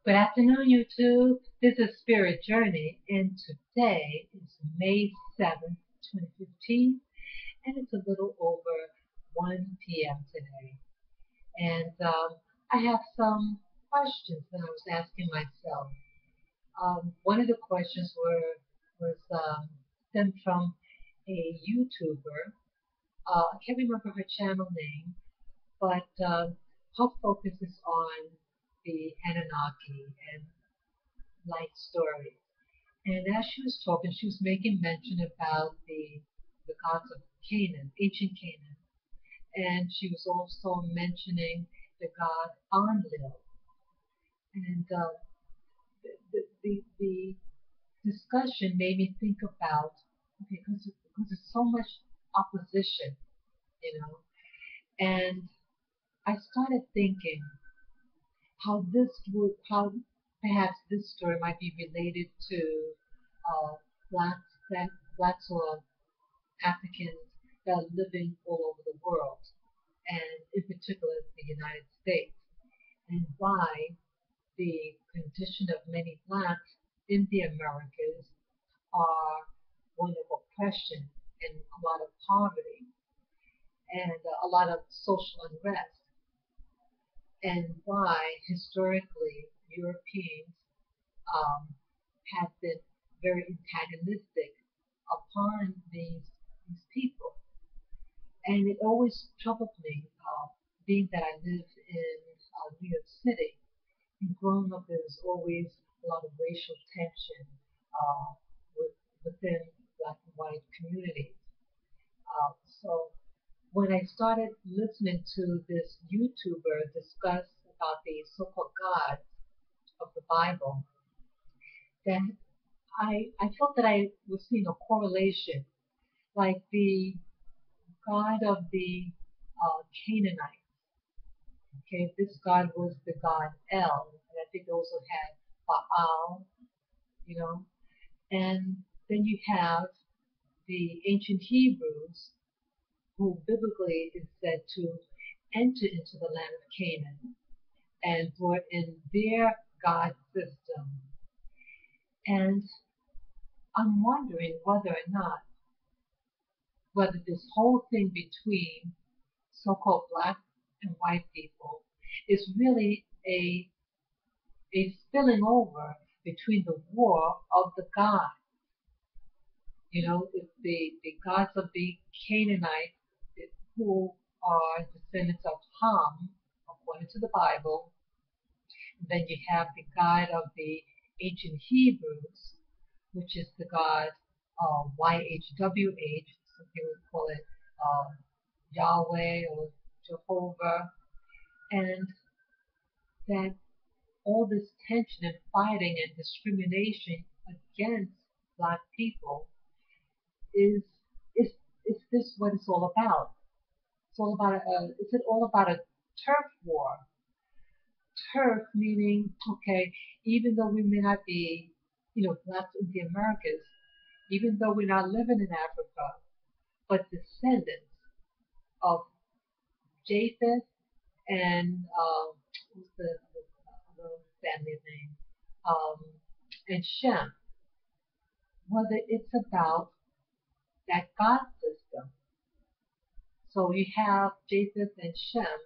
Good afternoon, YouTube. This is Spirit Journey, and today is May 7th, 2015, and it's a little over 1 p.m. today. And I have some questions that I was asking myself. One of the questions was stemmed from a YouTuber. I can't remember her channel name, but her focus is on the Anunnaki and life stories. And as she was talking, she was making mention about the gods of Canaan, ancient Canaan, and she was also mentioning the god Enlil. And the discussion made me think about okay, because there's so much opposition, you know, and I started thinking how perhaps this story might be related to uh, blacks that blacks or Africans that are living all over the world, and in particular the United States, and why the condition of many blacks in the Americas are one of oppression and a lot of poverty and a lot of social unrest, and why historically Europeans um, have been very antagonistic upon these people. And it always troubled me, being that I lived in New York City. And growing up, there was always a lot of racial tension uh, with, within black and white communities. So when I started listening to this YouTuber discuss about the so-called gods of the Bible, then I felt that I was seeing a correlation, like the god of the Canaanites. Okay, this god was the god El, and I think they also had Baal, you know, and then you have the ancient Hebrews, who biblically is said to enter into the land of Canaan and brought in their god system. And I'm wondering whether or not whether this whole thing between so-called black and white people is really a spilling over between the war of the gods. You know, the gods of the Canaanites who are descendants of Ham, according to the Bible. And then you have the god of the ancient Hebrews, which is the god YHWH, some people would call it Yahweh or Jehovah, and that all this tension and fighting and discrimination against black people is is is this what it's all about? It's all about is it all about a turf war? Turf meaning okay, even though we may not be, blacks in the Americas, even though we're not living in Africa, but descendants of Japheth and what's the other family name? Um, and Shem, whether it's about that God system. So you have Japheth and Shem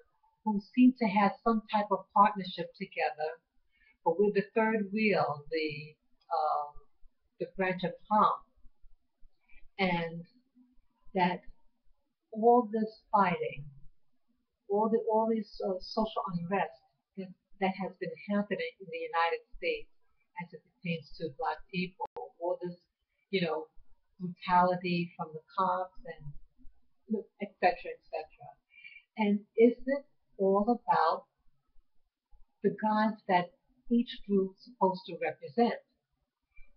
who seem to have some type of partnership together, but with the third wheel, the branch of Ham, and that all this fighting, all these social unrest that, that has been happening in the United States as it pertains to black people, all this, you know, brutality from the cops and et cetera, et cetera. And is this all about the gods that each group is supposed to represent?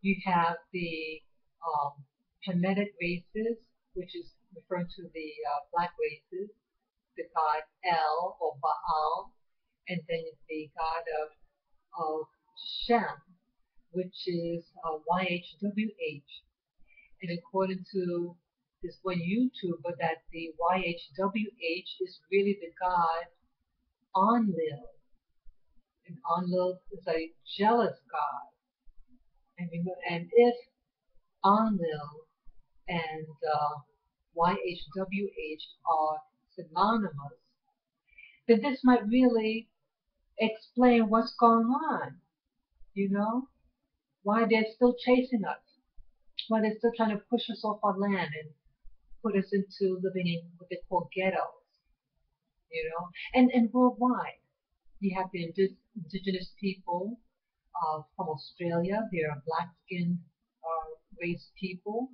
You have the um, Hamitic races, which is referring to the black races, the god El or Baal, and then the god of Shem, which is YHWH. And according to this one YouTuber, that the YHWH is really the god Enlil. And Enlil is a jealous god. And if Enlil and YHWH are synonymous, then this might really explain what's going on, you know? Why they're still chasing us, why they're still trying to push us off our land and put us into living in what they call ghettos, and worldwide. You have the indigenous people from Australia. They are black-skinned race people.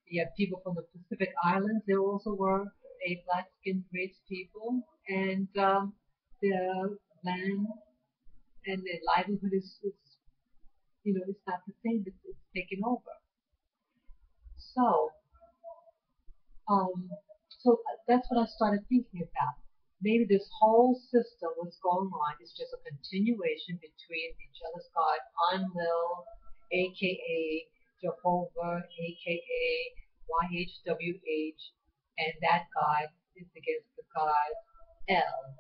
You have people from the Pacific Islands. There also were a black-skinned race people, and their land and their livelihood is not the same. It's taken over. So Um, so that's what I started thinking about. Maybe this whole system, what's going on, is just a continuation between the jealous god Enlil, aka Jehovah, aka YHWH, and that god is against the god El,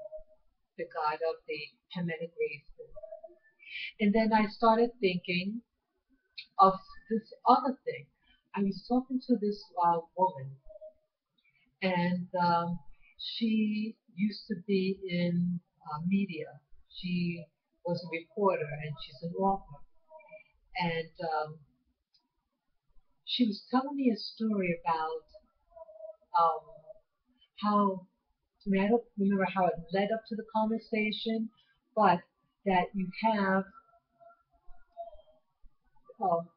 the god of the Hamitic races. And then I started thinking of this other thing. I was talking to this woman, and she used to be in media. She was a reporter, and she's an author. And she was telling me a story about um, how, I mean, I don't remember how it led up to the conversation, but that you have,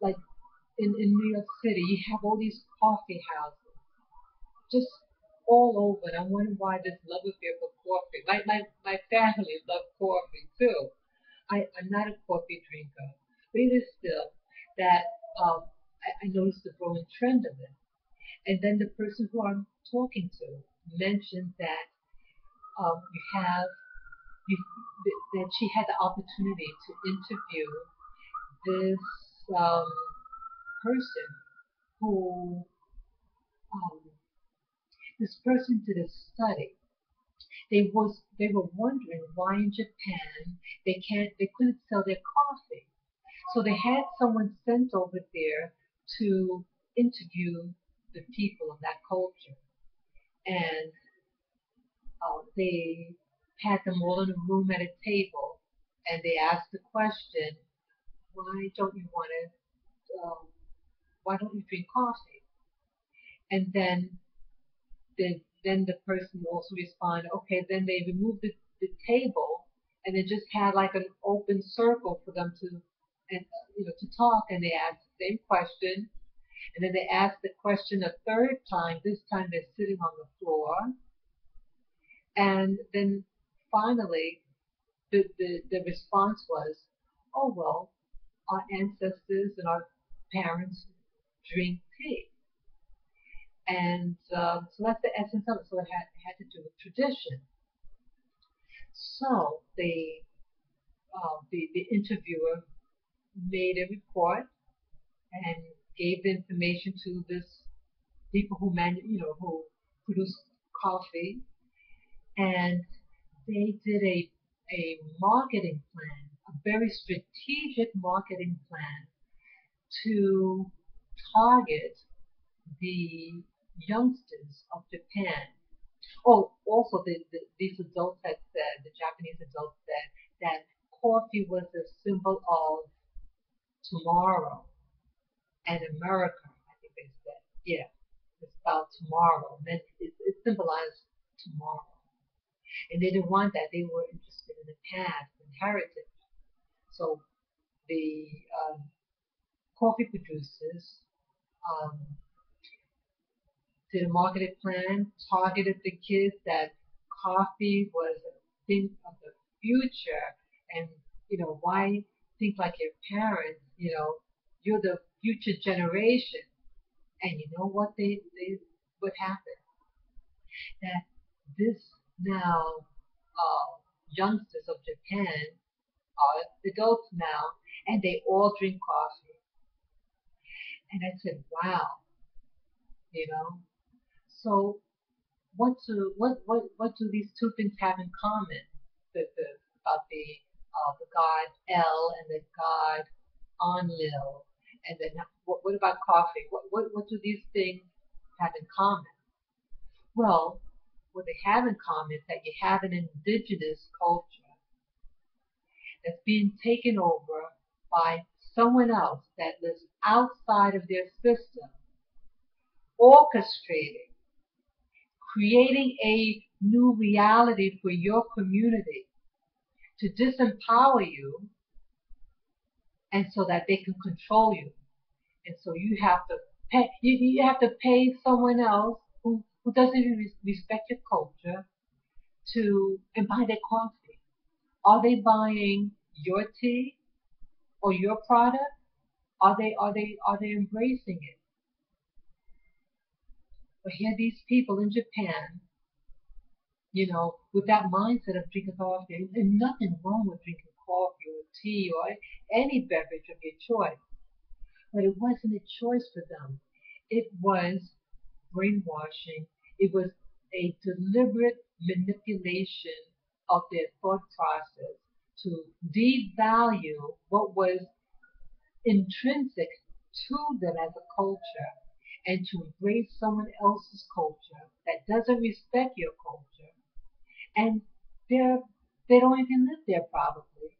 like in New York City, you have all these coffee houses just all over. And I wonder why this love affair for coffee. My family love coffee too. I'm not a coffee drinker, but it is still that I noticed the growing trend of it. And then the person who I'm talking to mentioned that you have you, that she had the opportunity to interview this um, person who um, this person did a study. They were wondering why in Japan they couldn't sell their coffee. So they had someone sent over there to interview the people of that culture. And they had them all in a room at a table, and they asked the question, why don't you want to, why don't you drink coffee? And then the person also responded, okay, then they removed the table and they just had like an open circle for them to, and to talk, and they asked the same question, and then they asked the question a third time. This time they're sitting on the floor, and then finally the response was, oh well, our ancestors and our parents drink tea. And so that's the essence of it. So it had to do with tradition. So the interviewer made a report and gave the information to this people who produce coffee, and they did a marketing plan, a very strategic marketing plan to target the youngsters of Japan. Oh, also these adults had said, the Japanese adults said that coffee was a symbol of tomorrow and America. I think they said, yeah, it's about tomorrow. And it symbolized tomorrow. And they didn't want that. They were interested in the past and heritage. So the coffee producers um, did a marketing plan, targeted the kids that coffee was a thing of the future, and why think like your parents? You're the future generation, and you know what they what happened? That this now youngsters of Japan are adults now, and they all drink coffee. And I said, wow, you know. So what do these two things have in common? The about the the god El and the god Enlil. And then what about coffee? What do these things have in common? Well, what they have in common is that you have an indigenous culture that's being taken over by someone else that lives outside of their system, orchestrating, creating a new reality for your community to disempower you, and so that they can control you. And so you have to pay, you have to pay someone else who doesn't even respect your culture to and buy their coffee. Are they buying your tea or your product? Are they embracing it? But here these people in Japan, with that mindset of drinking coffee, and nothing wrong with drinking coffee or tea or any beverage of your choice. But it wasn't a choice for them. It was brainwashing. It was a deliberate manipulation of their thought process to devalue what was intrinsic to them as a culture and to embrace someone else's culture that doesn't respect your culture. And they don't even live there probably,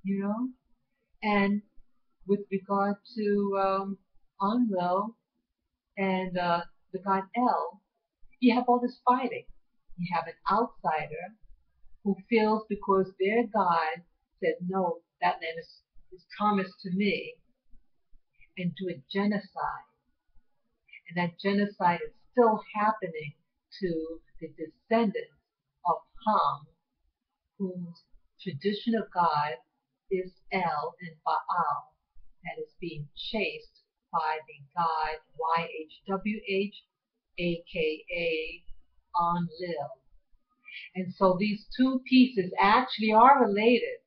you know? And with regard to Enlil and the god El, you have all this fighting. You have an outsider who feels because their god said, no, that land is promised to me, and do a genocide. And that genocide is still happening to the descendants of Ham, whose tradition of God is El and Baal, that is being chased by the god YHWH, aka Enlil. And so these two pieces actually are related.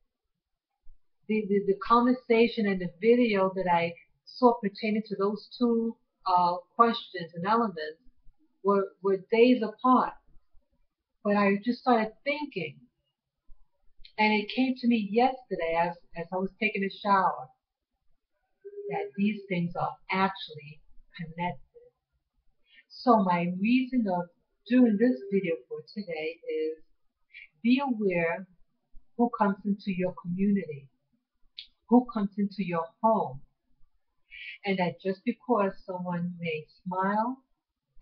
The conversation and the video that I saw pertaining to those two questions and elements were days apart. But I just started thinking, and it came to me yesterday as I was taking a shower, that these things are actually connected. So my reason of doing this video for today is be aware who comes into your community, who comes into your home, and that just because someone may smile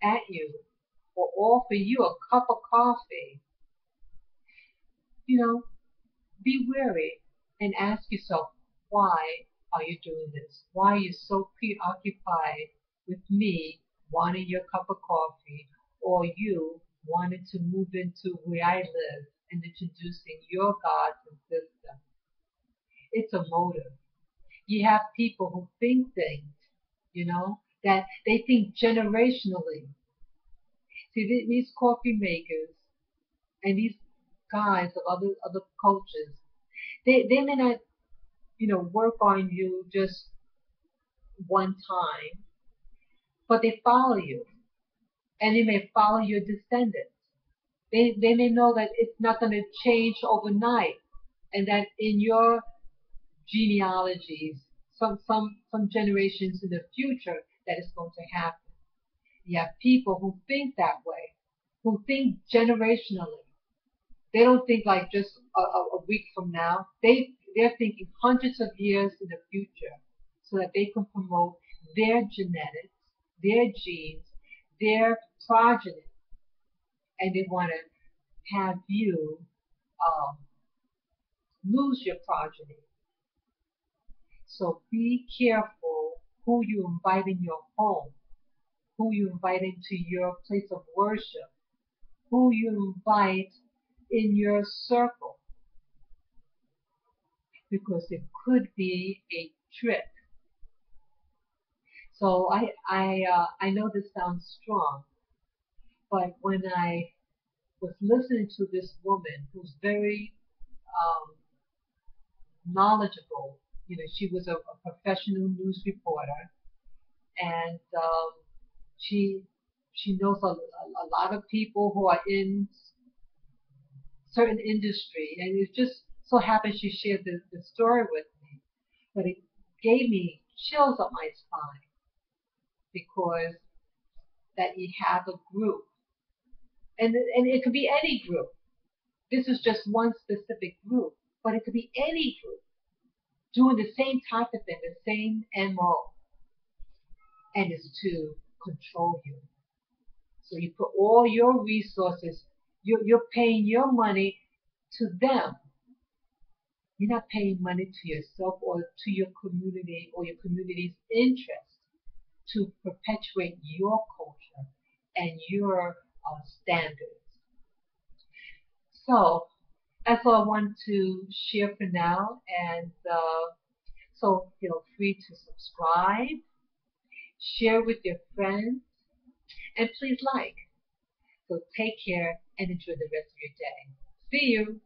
at you or offer you a cup of coffee, be wary and ask yourself, why are you doing this? Why are you so preoccupied with me wanting your cup of coffee, or you wanting to move into where I live and introducing your gods and system? It's a motive. You have people who think things, that they think generationally. See, these coffee makers and these guys of other cultures, they may not, work on you just one time, but they follow you, and they may follow your descendants. They may know that it's not going to change overnight, and that in your genealogies, some generations in the future, that is going to happen. You have people who think that way, who think generationally. They don't think like just a week from now. They're thinking hundreds of years in the future, so that they can promote their genetics, their genes, their progeny, and they want to have you lose your progeny. So be careful who you invite in your home, who you invite into your place of worship, who you invite in your circle, because it could be a trick. So I know this sounds strong, but when I was listening to this woman who's very knowledgeable, she was a professional news reporter, and she knows a lot of people who are in certain industry, and it's just so happy she shared the story with me, but it gave me chills up my spine because that you have a group, and it could be any group. This is just one specific group, but it could be any group doing the same type of thing, the same MO, and it's to control you. So you put all your resources, you're paying your money to them. You're not paying money to yourself or to your community or your community's interest to perpetuate your culture and your standards. So that's all I want to share for now. And so feel free to subscribe, share with your friends, and please like. So take care and enjoy the rest of your day. See you.